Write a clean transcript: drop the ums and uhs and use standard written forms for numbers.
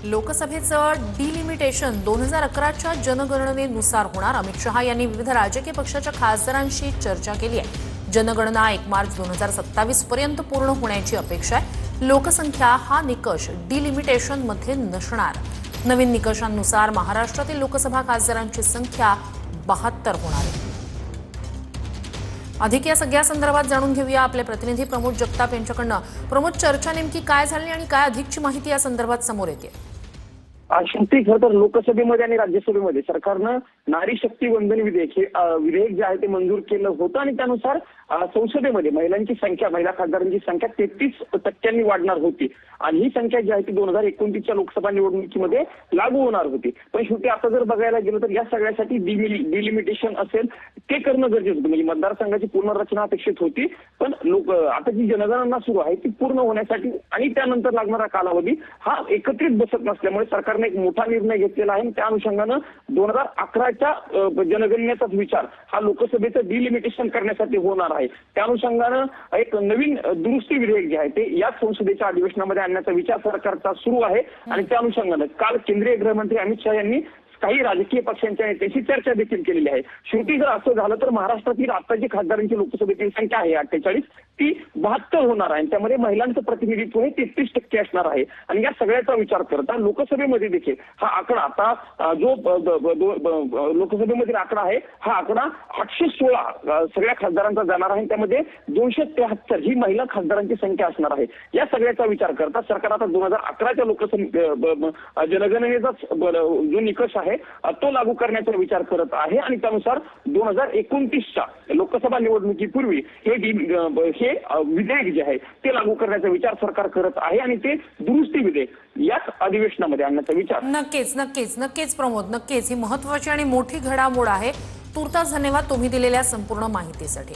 लोकसभेचं डिलिमिटेशन 2011च्या जनगणनेनुसार होणार। अमित शहा यांनी विविध राजकीय पक्षाच्या खासदारांशी चर्चा केली आहे। जनगणना 1 मार्च 2027 पर्यंत पूर्ण होण्याची अपेक्षा आहे। लोकसंख्या हा निकष डिलिमिटेशनमध्ये नसणार। नवीन निकषांनुसार महाराष्ट्रातील लोकसभा खासदारांची संख्या 72 होणार आहे। अधिक या सगळ्या संदर्भात जाणून घेऊया आपले प्रतिनिधी प्रमोद जगताप यांच्याकडनं। प्रमोद, चर्चा नेमकी काय झाली आणि काय अधिकची माहिती या संदर्भात समोर येते? श्रुती, खरं तर लोकसभेमध्ये आणि राज्यसभेमध्ये सरकारनं नारी शक्ती वंदन विधेयक जे आहे ते मंजूर केलं होतं आणि त्यानुसार संसदेमध्ये महिला खासदारांची संख्या 33% वाढणार होती आणि ही संख्या जी आहे ती 2029च्या लोकसभा निवडणुकीमध्ये लागू होणार होती। पण शेवटी आता जर बघायला गेलं तर या सगळ्यासाठी डिलिमिटेशन असेल ते करणं गरजेचं होतं। म्हणजे मतदारसंघाची पुनर्रचना अपेक्षित होती, पण आता जी जनगणना सुरू आहे ती पूर्ण होण्यासाठी आणि त्यानंतर लागणारा कालावधी हा एकत्रित बसत नसल्यामुळे सरकारने एक मोठा निर्णय घेतलेला आहे। त्या अनुषंगानं 2011च्या जनगणनेचाच विचार हा लोकसभेचं डिलिमिटेशन करण्यासाठी होणार आहे। त्या अनुषंगानं एक नवीन दुरुस्ती विधेयक जे आहे ते याच संसदेच्या अधिवेशनामध्ये आणण्याचा विचार सरकारचा सुरू आहे आणि त्या अनुषंगानं काल केंद्रीय गृहमंत्री अमित शहा यांनी काही राजकीय पक्षांच्या नेत्यांशी चर्चा देखील केलेली आहे। शेवटी जर असं झालं तर महाराष्ट्रातील आताची खासदारांची लोकसभेतील संख्या आहे 48, ती 72 होणार आहे। त्यामध्ये महिलांचं प्रतिनिधित्व हे 33% असणार आहे आणि या सगळ्याचा विचार करता लोकसभेमध्ये देखील हा आकडा आता जो लोकसभेमधील आकडा आहे हा आकडा 816 सगळ्या खासदारांचा जाणार आहे। त्यामध्ये 273 ही महिला खासदारांची संख्या असणार आहे। या सगळ्याचा विचार करता सरकार आता 2011च्या लोकसभा जनगणनेचाच जो निकष आहे तो लागू करण्याचा विचार करत आहे आणि त्यानुसार 2029च्या लोकसभा निवडणुकीपूर्वी हे विधेयक जे आहे ते लागू करण्याचा विचार सरकार करत आहे आणि ते दुरुस्ती विधेयक याच अधिवेशनामध्ये आणण्याचा विचार। नक्कीच प्रमोद, नक्कीच ही महत्त्वाची आणि मोठी घडामोड आहे। तुर्तास धन्यवाद तुम्ही दिलेल्या संपूर्ण माहितीसाठी।